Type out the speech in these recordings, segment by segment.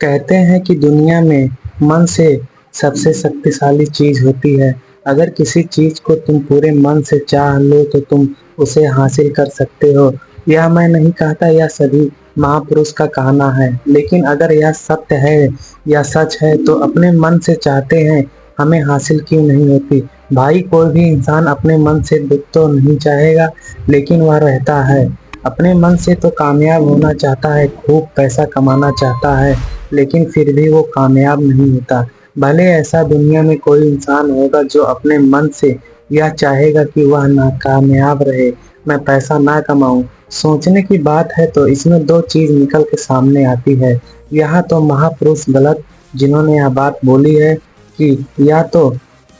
कहते हैं कि दुनिया में मन से सबसे शक्तिशाली चीज होती है। अगर किसी चीज को तुम पूरे मन से चाह लो तो तुम उसे हासिल कर सकते हो। यह मैं नहीं कहता, यह सभी महापुरुष का कहना है। लेकिन अगर यह सत्य है या सच है तो अपने मन से चाहते हैं, हमें हासिल क्यों नहीं होती। भाई, कोई भी इंसान अपने मन से दुख तो नहीं चाहेगा, लेकिन वह रहता है। अपने मन से तो कामयाब होना चाहता है, खूब पैसा कमाना चाहता है, लेकिन फिर भी वो कामयाब नहीं होता। भले ऐसा दुनिया में कोई इंसान होगा जो अपने मन से यह चाहेगा कि वह नाकामयाब रहे, मैं पैसा ना कमाऊं। सोचने की बात है तो इसमें दो चीज निकल के सामने आती है। यह तो महापुरुष गलत जिन्होंने यह बात बोली है, कि या तो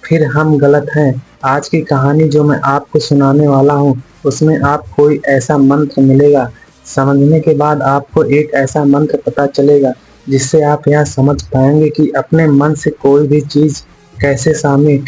फिर हम गलत हैं। आज की कहानी जो मैं आपको सुनाने वाला हूँ उसमें आप कोई ऐसा मंत्र मिलेगा। समझने के बाद आपको एक ऐसा मंत्र पता चलेगा जिससे आप यह समझ पाएंगे कि अपने मन से कोई भी चीज कैसे शामिल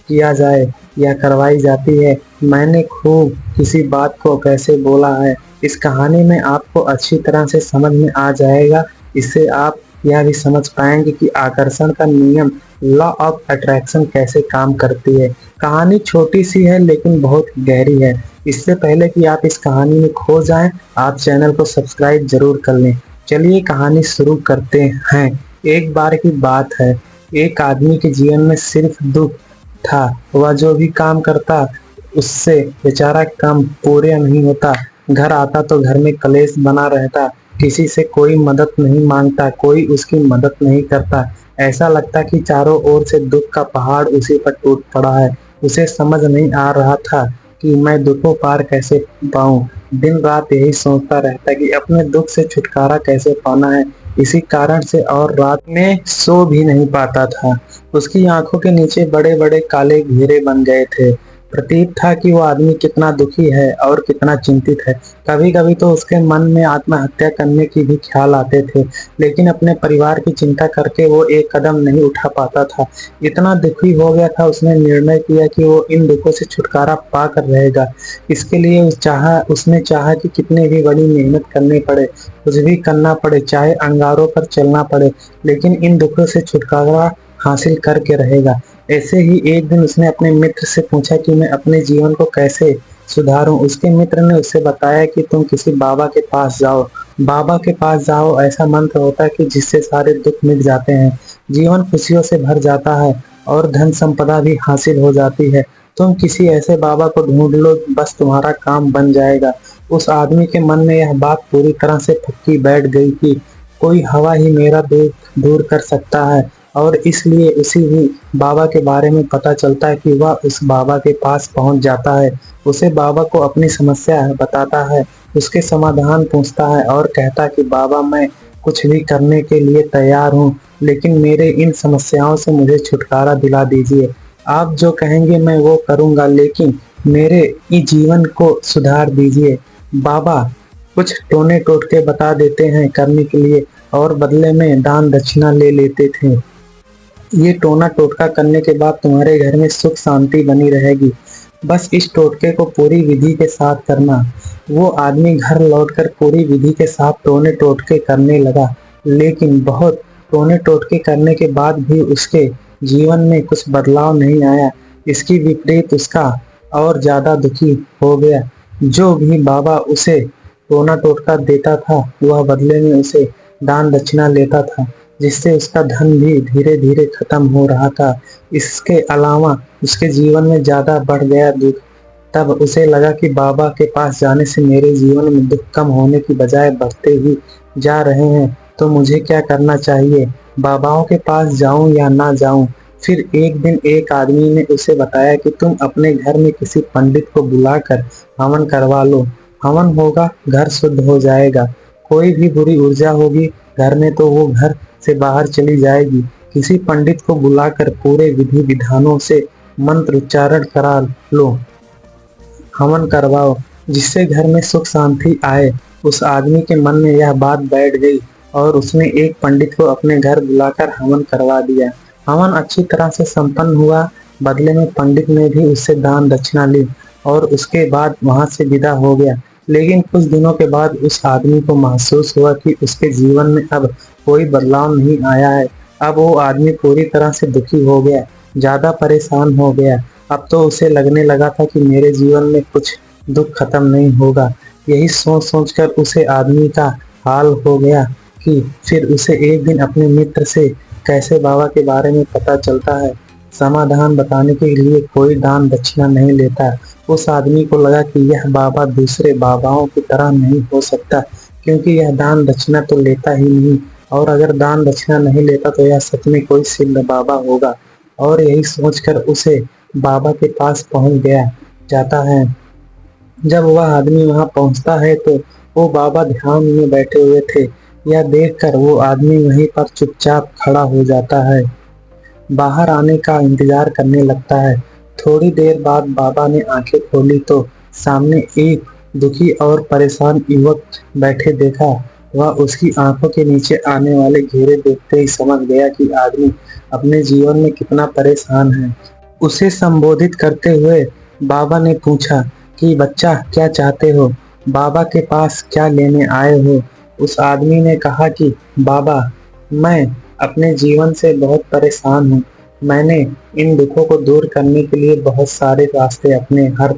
किया जाए या करवाई जाती है। मैंने खूब किसी बात को कैसे बोला है, इस कहानी में आपको अच्छी तरह से समझ में आ जाएगा। इससे आप यह भी समझ पाएंगे कि आकर्षण का नियम, लॉ ऑफ अट्रैक्शन, कैसे काम करती है। कहानी छोटी सी है लेकिन बहुत गहरी है। इससे पहले कि आप इस कहानी में खो जाएं, आप चैनल को सब्सक्राइब जरूर कर लें। चलिए कहानी शुरू करते हैं। एक बार की बात है, एक आदमी के जीवन में सिर्फ दुख था। वह जो भी काम करता उससे बेचारा काम पूरा नहीं होता। घर आता तो घर में कलेश बना रहता, किसी से कोई मदद नहीं मांगता, कोई उसकी मदद नहीं करता। ऐसा लगता कि चारों ओर से दुख का पहाड़ उसी पर टूट पड़ा है। उसे समझ नहीं आ रहा था कि मैं दुखों पार कैसे पाऊं। दिन रात यही सोचता रहता कि अपने दुख से छुटकारा कैसे पाना है। इसी कारण से और रात में सो भी नहीं पाता था। उसकी आंखों के नीचे बड़े बड़े काले घेरे बन गए थे। प्रतीत था कि वो आदमी कितना दुखी है और कितना चिंतित है। कभी कभी तो उसके मन में आत्महत्या करने की भी ख्याल आते थे, लेकिन अपने परिवार की चिंता करके वो एक कदम नहीं उठा पाता था। इतना दुखी हो गया था, उसने निर्णय किया कि वो इन दुखों से छुटकारा पा कर रहेगा। इसके लिए उसने चाहा कि कितनी भी बड़ी मेहनत करनी पड़े, कुछ भी करना पड़े, चाहे अंगारों पर चलना पड़े, लेकिन इन दुखों से छुटकारा हासिल करके रहेगा। ऐसे ही एक दिन उसने अपने मित्र से पूछा कि मैं अपने जीवन को कैसे सुधारूं। उसके मित्र ने उसे बताया कि तुम किसी बाबा के पास जाओ। बाबा के पास जाओ, ऐसा मंत्र होता है कि जिससे सारे दुख मिट जाते हैं, जीवन खुशियों से भर जाता है और धन संपदा भी हासिल हो जाती है। तुम किसी ऐसे बाबा को ढूंढ लो, बस तुम्हारा काम बन जाएगा। उस आदमी के मन में यह बात पूरी तरह से पक्की बैठ गई कि कोई हवा ही मेरा दुख दूर कर सकता है, और इसलिए उसी ही बाबा के बारे में पता चलता है कि वह उस बाबा के पास पहुंच जाता है। उसे बाबा को अपनी समस्या बताता है, उसके समाधान पूछता है और कहता कि बाबा, मैं कुछ भी करने के लिए तैयार हूँ, लेकिन मेरे इन समस्याओं से मुझे छुटकारा दिला दीजिए। आप जो कहेंगे मैं वो करूँगा, लेकिन मेरे इस जीवन को सुधार दीजिए। बाबा कुछ टोने टोटके बता देते हैं करने के लिए और बदले में दान दक्षिणा ले लेते थे। ये टोना टोटका करने के बाद तुम्हारे घर में सुख शांति बनी रहेगी, बस इस टोटके को पूरी विधि के साथ करना। वो आदमी घर लौटकर पूरी विधि के साथ टोने टोटके करने लगा, लेकिन बहुत टोने टोटके करने के बाद भी उसके जीवन में कुछ बदलाव नहीं आया। इसकी विपरीत उसका और ज्यादा दुखी हो गया। जो भी बाबा उसे टोना टोटका देता था वह बदले में उसे दान दक्षिणा लेता था, जिससे उसका धन भी धीरे धीरे खत्म हो रहा था। इसके अलावा उसके जीवन में ज्यादा बढ़ गया दुख। तब उसे लगा कि बाबा के पास जाने से मेरे जीवन में दुख कम होने की बजाय बढ़ते ही जा रहे हैं, तो मुझे क्या करना चाहिए? बाबाओं के पास जाऊं या ना जाऊं? फिर एक दिन एक आदमी ने उसे बताया कि तुम अपने घर में किसी पंडित को बुलाकर हवन करवा लो। हवन होगा, घर शुद्ध हो जाएगा। कोई भी बुरी ऊर्जा होगी घर में तो वो घर से बाहर चली जाएगी। किसी पंडित को बुलाकर पूरे विधि विधानों से मंत्र उच्चारण करा लो, हवन करवाओ, जिससे घर में सुख शांति आए। उस आदमी के मन में यह बात बैठ गई और उसने एक पंडित को अपने घर बुलाकर हवन करवा दिया। हवन अच्छी तरह से संपन्न हुआ। बदले में पंडित ने भी उससे दान दक्षिणा ली और उसके बाद वहां से विदा हो गया। लेकिन कुछ दिनों के बाद उस आदमी को महसूस हुआ कि उसके जीवन में अब कोई बदलाव नहीं आया है। अब वो आदमी पूरी तरह से दुखी हो गया, ज्यादा परेशान हो गया। अब तो उसे लगने लगा था कि मेरे जीवन में कुछ दुख खत्म नहीं होगा। यही सोच सोच कर उसे आदमी का हाल हो गया कि फिर उसे एक दिन अपने मित्र से कैसे बाबा के बारे में पता चलता है। समाधान बताने के लिए कोई दान दक्षिणा नहीं लेता। उस आदमी को लगा कि यह बाबा दूसरे बाबाओं की तरह नहीं हो सकता, क्योंकि यह दान दक्षिणा तो लेता ही नहीं, और अगर दान दक्षिणा नहीं लेता तो यह सच में कोई सिद्ध बाबा होगा। और यही सोचकर उसे बाबा के पास पहुंच गया जाता है। जब वह आदमी वहां पहुंचता है तो वो बाबा ध्यान में बैठे हुए थे। यह देखकर वो आदमी वहीं पर चुपचाप खड़ा हो जाता है, बाहर आने का इंतजार करने लगता है। थोड़ी देर बाद बाबा ने आंखें खोली तो सामने एक दुखी और परेशान युवक बैठे देखा। वह उसकी आंखों के नीचे आने वाले घेरे देखते ही समझ गया कि आदमी अपने जीवन में कितना परेशान है। उसे संबोधित करते हुए बाबा ने पूछा कि बच्चा, क्या चाहते हो? बाबा के पास क्या लेने आए हो? उस आदमी ने कहा कि बाबा, मैं अपने जीवन से बहुत परेशान हूँ। मैंने इन दुखों को दूर करने के लिए बहुत सारे रास्ते अपने हर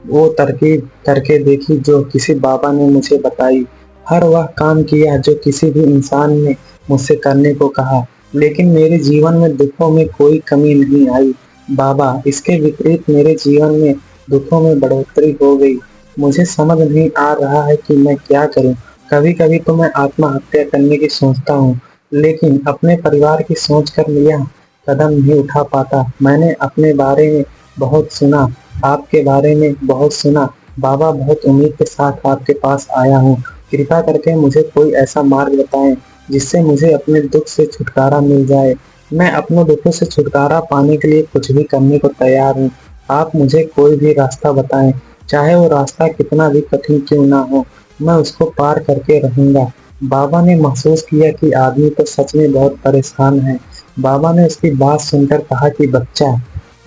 वो तरकीब करके देखी जो किसी बाबा ने मुझे बताई। हर वह काम किया जो किसी भी इंसान ने मुझसे करने को कहा, लेकिन मेरे जीवन में दुखों में कोई कमी नहीं आई। बाबा, इसके विपरीत मेरे जीवन में दुखों में बढ़ोतरी हो गई। मुझे समझ नहीं आ रहा है कि मैं क्या करूं। कभी कभी तो मैं आत्महत्या करने की सोचता हूँ, लेकिन अपने परिवार की सोच कर यह कदम नहीं उठा पाता। मैंने अपने बारे में बहुत सुना, आपके बारे में बहुत सुना। बाबा, बहुत उम्मीद के साथ आपके पास आया हूँ। कृपा करके मुझे कोई ऐसा मार्ग बताएं जिससे मुझे अपने दुख से छुटकारा मिल जाए। मैं अपने दुखों से छुटकारा पाने के लिए कुछ भी करने को तैयार हूँ। आप मुझे कोई भी रास्ता बताएं, चाहे वो रास्ता कितना भी कठिन क्यों ना हो, मैं उसको पार करके रहूंगा। बाबा ने महसूस किया कि आदमी तो सच में बहुत परेशान है। बाबा ने उसकी बात सुनकर कहा कि बच्चा,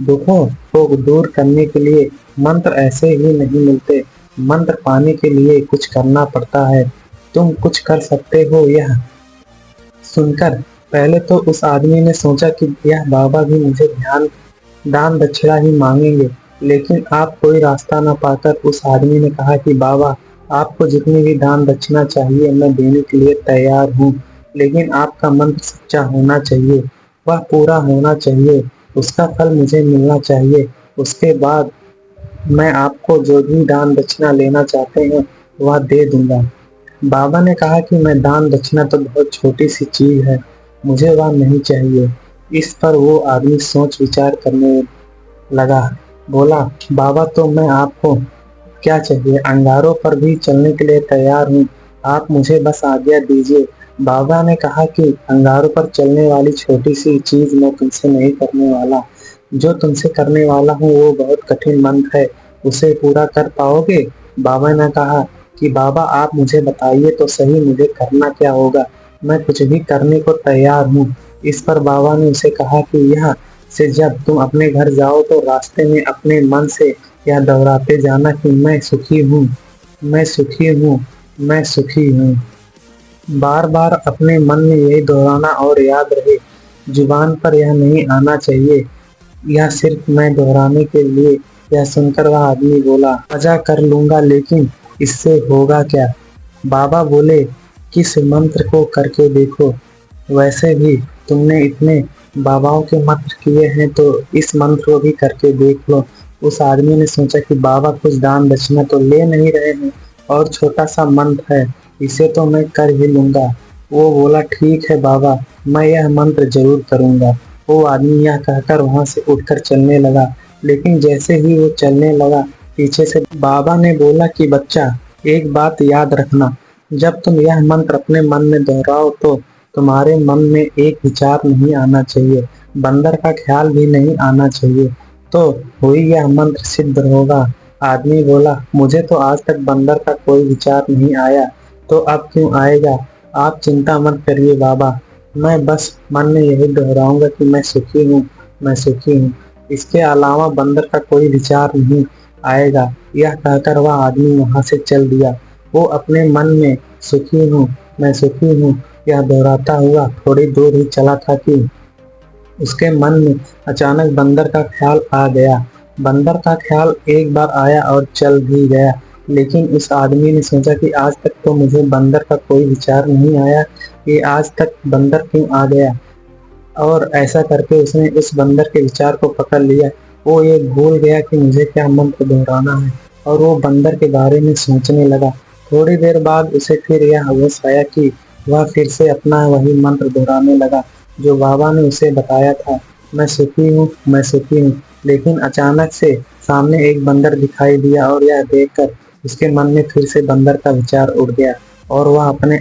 दुखों को दूर करने के लिए मंत्र ऐसे ही नहीं मिलते। मंत्र पाने के लिए कुछ करना पड़ता है। तुम कुछ कर सकते हो। यह सुनकर पहले तो उस आदमी ने सोचा कि यह बाबा भी मुझे दान दक्षिणा ही मांगेंगे, लेकिन आप कोई रास्ता न पाकर उस आदमी ने कहा कि बाबा, आपको जितनी भी दान दक्षिणा चाहिए मैं देने के लिए तैयार हूँ, लेकिन आपका मंत्र सच्चा होना चाहिए, वह पूरा होना चाहिए, उसका फल मुझे मिलना चाहिए। उसके बाद मैं आपको जो भी दान दक्षिणा लेना चाहते हैं वह दे दूंगा। बाबा ने कहा कि मैं दान दक्षिणा तो बहुत छोटी सी चीज है, मुझे वह नहीं चाहिए। इस पर वो आदमी सोच विचार करने लगा। बोला, बाबा, तो मैं आपको क्या चाहिए? अंगारों पर भी चलने के लिए तैयार हूँ, आप मुझे बस आज्ञा दीजिए। बाबा ने कहा कि अंगारों पर चलने वाली छोटी सी चीज मैं तुमसे नहीं करने वाला। जो तुमसे करने वाला हूँ वो बहुत कठिन मंत्र है, उसे पूरा कर पाओगे? बाबा ने कहा कि बाबा, आप मुझे बताइए तो सही, मुझे करना क्या होगा? मैं कुछ भी करने को तैयार हूँ। इस पर बाबा ने उसे कहा कि यह से जब तुम अपने घर जाओ तो रास्ते में अपने मन से यह दोहराते जाना कि मैं सुखी हूँ, मैं सुखी हूँ, मैं सुखी हूँ। बार बार अपने मन में यही दोहराना और याद रहे, जुबान पर यह नहीं आना चाहिए। यह सिर्फ मैं दोहराने के लिए। यह सुनकर वह आदमी बोला, मजा कर लूंगा, लेकिन इससे होगा क्या? बाबा बोले, किस मंत्र को करके देखो। वैसे भी तुमने इतने बाबाओं के मंत्र किए हैं तो इस मंत्र को भी करके देख लो। उस आदमी ने सोचा कि बाबा कुछ दान दक्षिणा तो ले नहीं रहे हैं और छोटा सा मंत्र है, इसे तो मैं कर ही लूंगा। वो बोला, ठीक है बाबा, मैं यह मंत्र जरूर करूंगा। वो आदमी यह कहकर वहां से उठकर चलने लगा, लेकिन जैसे ही वो चलने लगा पीछे से बाबा ने बोला कि बच्चा, एक बात याद रखना, जब तुम यह मंत्र अपने मन में दोहराओ तो तुम्हारे मन में एक विचार नहीं आना चाहिए, बंदर का ख्याल भी नहीं आना चाहिए, तो हुई यह मंत्र सिद्ध होगा। आदमी बोला, मुझे तो आज तक बंदर का कोई विचार नहीं आया, तो अब क्यों आएगा? आप चिंता मत करिए बाबा, मैं बस मन में यही दोहराऊंगा कि मैं सुखी हूँ, मैं सुखी हूँ। इसके अलावा बंदर का कोई विचार नहीं आएगा। यह कहकर वह आदमी वहां से चल दिया। वो अपने मन में सुखी हूँ, मैं सुखी हूँ, यह दोहराता हुआ थोड़ी दूर ही चला था कि उसके मन में अचानक बंदर का ख्याल आ गया। बंदर का ख्याल एक बार आया और चल भी गया, लेकिन उस आदमी ने सोचा कि आज तक तो मुझे बंदर का कोई विचार नहीं आया, ये आज तक बंदर क्यों आ गया। और ऐसा करके उसने उस बंदर के विचार को पकड़ लिया। वो ये भूल गया कि मुझे क्या मंत्र दोहराना है, और वो बंदर के बारे में सोचने लगा। थोड़ी देर बाद उसे फिर यह होश आया कि वह फिर से अपना वही मंत्र दोहराने लगा जो बाबा ने उसे बताया था, मैं सुखी हूँ, मैं सुखी हूँ। लेकिन अचानक से सामने एक बंदर दिखाई दिया और यह देखकर उसके मन में फिर से बंदर का विचार उड़ गया और वह अपने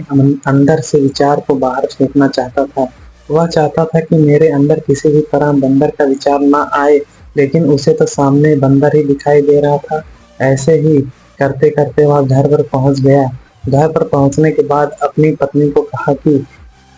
अंदर से विचार को बाहर फेंकना चाहता था। वह चाहता था कि मेरे अंदर किसी भी तरह बंदर का विचार ना आए, लेकिन उसे तो सामने बंदर ही दिखाई दे रहा था। ऐसे ही करते करते वह घर पर पहुंच गया। घर पर पहुंचने के बाद अपनी पत्नी को कहा कि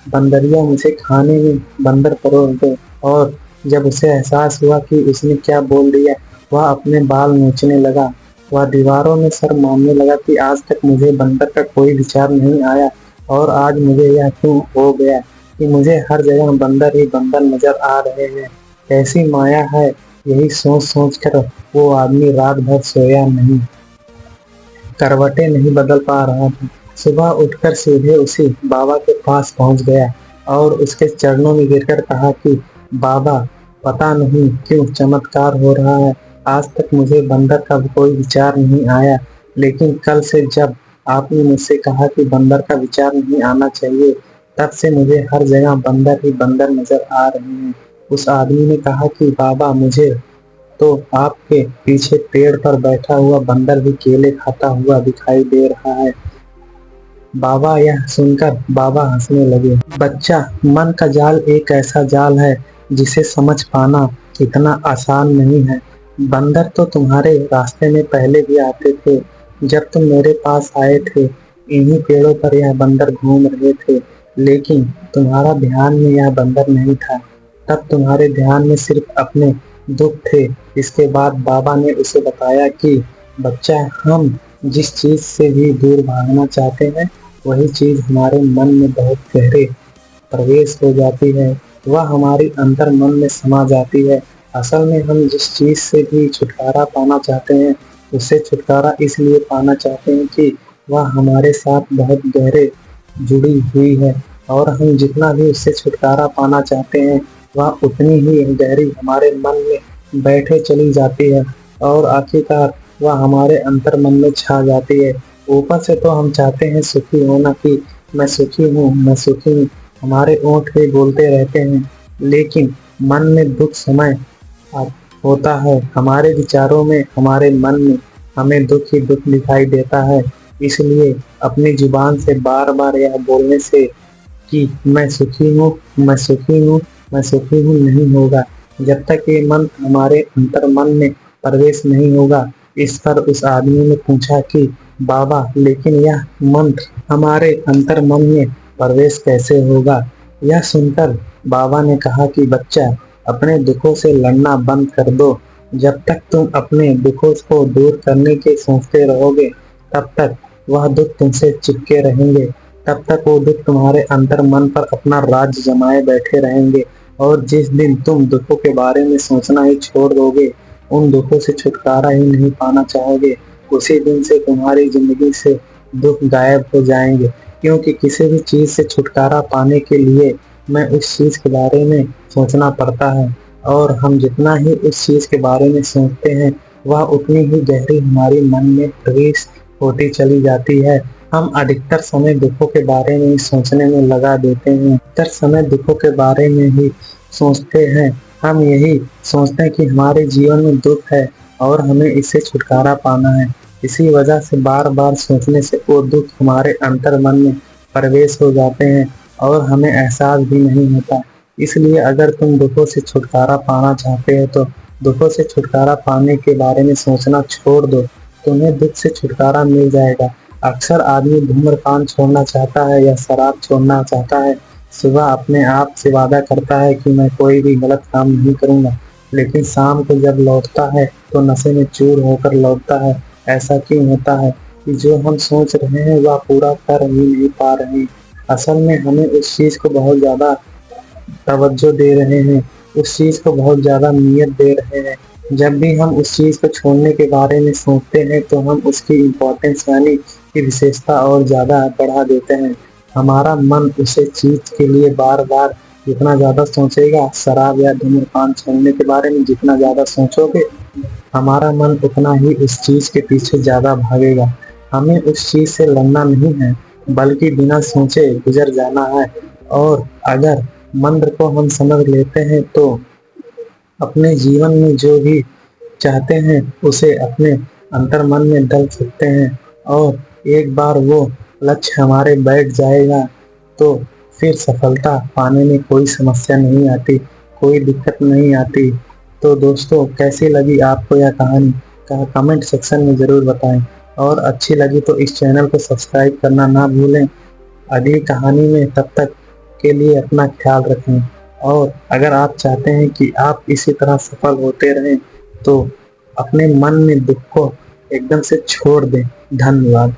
बंदरिया मुझे खाने में बंदर परोस दो। और जब उसे एहसास हुआ कि उसने क्या बोल दिया, वह अपने बाल नोचने लगा। वह दीवारों में सर मारने लगा कि आज तक मुझे बंदर का कोई विचार नहीं आया, और आज मुझे यह क्यों हो गया कि मुझे हर जगह बंदर ही बंदर नजर आ रहे हैं। कैसी माया है। यही सोच सोच कर वो आदमी रात भर सोया नहीं, करवटें नहीं बदल पा रहा था। सुबह उठकर सीधे उसी बाबा के पास पहुंच गया और उसके चरणों में गिरकर कहा कि बाबा, पता नहीं क्यों चमत्कार हो रहा है। आज तक मुझे बंदर का कोई विचार नहीं आया, लेकिन कल से जब आपने मुझसे कहा कि बंदर का विचार नहीं आना चाहिए, तब से मुझे हर जगह बंदर ही बंदर नजर आ रहे हैं। उस आदमी ने कहा कि बाबा, मुझे तो आपके पीछे पेड़ पर बैठा हुआ बंदर भी केले खाता हुआ दिखाई दे रहा है। बाबा यह सुनकर बाबा हंसने लगे। बच्चा, मन का जाल एक ऐसा जाल है जिसे समझ पाना इतना आसान नहीं है। बंदर तो तुम्हारे रास्ते में पहले भी आते थे। जब तुम मेरे पास आए थे, इन्हीं पेड़ों पर यह बंदर घूम रहे थे, लेकिन तुम्हारा ध्यान में यह बंदर नहीं था। तब तुम्हारे ध्यान में सिर्फ अपने दुख थे। इसके बाद बाबा ने उसे बताया कि बच्चा, हम जिस चीज से भी दूर भागना चाहते हैं, वही चीज हमारे मन में बहुत गहरे प्रवेश हो जाती है। वह हमारी अंतर मन में समा जाती है। असल में हम जिस चीज से भी छुटकारा पाना चाहते हैं, उससे छुटकारा इसलिए पाना चाहते हैं कि वह हमारे साथ बहुत गहरे जुड़ी हुई है, और हम जितना भी उससे छुटकारा पाना चाहते हैं, वह उतनी ही गहरी हमारे मन में बैठे चली जाती है, और आखिरकार वह हमारे अंतर मन में छा जाती है। ऊपर से तो हम चाहते हैं सुखी होना कि मैं सुखी हूँ, मैं सुखी हूँ, हमारे ओंठ भी बोलते रहते हैं, लेकिन मन में दुख समय होता है। हमारे विचारों में, हमारे मन में हमें दुख ही दुख दिखाई देता है। इसलिए अपनी जुबान से बार बार यह बोलने से कि मैं सुखी हूँ, मैं सुखी हूँ, मैं सुखी हूँ नहीं होगा, जब तक ये मंत्र हमारे अंतर मन में प्रवेश नहीं होगा। इस पर उस आदमी ने पूछा कि बाबा, लेकिन यह मंत्र हमारे अंतर मन में प्रवेश कैसे होगा। यह सुनकर बाबा ने कहा कि बच्चा, अपने दुखों से लड़ना बंद कर दो। जब तक तुम अपने दुखों को दूर करने के सोचते रहोगे, तब तक वह दुख तुमसे चिपके रहेंगे। तब तक वो दुख तुम्हारे अंतर मन पर अपना राज जमाए बैठे रहेंगे, और जिस दिन तुम दुखों के बारे में सोचना ही छोड़ दोगे, उन दुखों से छुटकारा ही नहीं पाना चाहोगे, उसी दिन से तुम्हारी जिंदगी से दुख गायब हो जाएंगे। क्योंकि किसी भी चीज से छुटकारा पाने के लिए मैं उस चीज के बारे में सोचना पड़ता है, और हम जितना ही उस चीज के बारे में सोचते हैं, वह उतनी ही गहरी हमारी मन में प्रवेश होती चली जाती है। हम अधिकतर समय दुखों के बारे में ही सोचने में लगा देते हैं, अधिकतर समय दुखों के बारे में ही सोचते हैं। हम यही सोचते हैं कि हमारे जीवन में दुख है और हमें इससे छुटकारा पाना है। इसी वजह से बार बार सोचने से वो दुख हमारे अंतर मन में प्रवेश हो जाते हैं और हमें एहसास भी नहीं होता। इसलिए अगर तुम दुखों से छुटकारा पाना चाहते हो, तो दुखों से छुटकारा पाने के बारे में सोचना छोड़ दो, तुम्हें दुख से छुटकारा मिल जाएगा। अक्सर आदमी धूम्रपान छोड़ना चाहता है या शराब छोड़ना चाहता है, सुबह अपने आप से वादा करता है कि मैं कोई भी गलत काम नहीं करूंगा, लेकिन शाम को जब लौटता है तो नशे में चूर होकर लौटता है। ऐसा क्यों होता है कि जो हम सोच रहे हैं वह पूरा कर ही नहीं पा रहे हैं। असल में हमें उस चीज़ को बहुत ज़्यादा तवज्जो दे रहे हैं, उस चीज़ को बहुत ज़्यादा अहमियत दे रहे हैं। जब भी हम उस चीज़ को छोड़ने के बारे में सोचते हैं तो हम उसकी इम्पोर्टेंस यानी कि विशेषता और ज़्यादा बढ़ा देते हैं। हमारा मन उसे चीज़ के लिए बार-बार जितना ज़्यादा सोचेगा, शराब या धूम्रपान छोड़ने के बारे में जितना ज़्यादा सोचोगे, हमारा मन उतना ही उस चीज़ के पीछे ज़्यादा भागेगा। हमें उस चीज़ से लड़ना नहीं है, बल्कि बिना सोचे गुज़र जाना है। और अगर मंत्र को हम समझ लेते हैं तो अपने जीवन में जो भी चाहते हैं उसे अपने अंतर्मन में डाल सकते हैं, और एक बार वो लक्ष्य हमारे बैठ जाएगा तो फिर सफलता पाने में कोई समस्या नहीं आती, कोई दिक्कत नहीं आती। तो दोस्तों, कैसी लगी आपको यह कहानी का कमेंट सेक्शन में ज़रूर बताएं, और अच्छी लगी तो इस चैनल को सब्सक्राइब करना ना भूलें। अगली कहानी में तब तक के लिए अपना ख्याल रखें, और अगर आप चाहते हैं कि आप इसी तरह सफल होते रहें तो अपने मन में दुख को एकदम से छोड़ दें। धन्यवाद।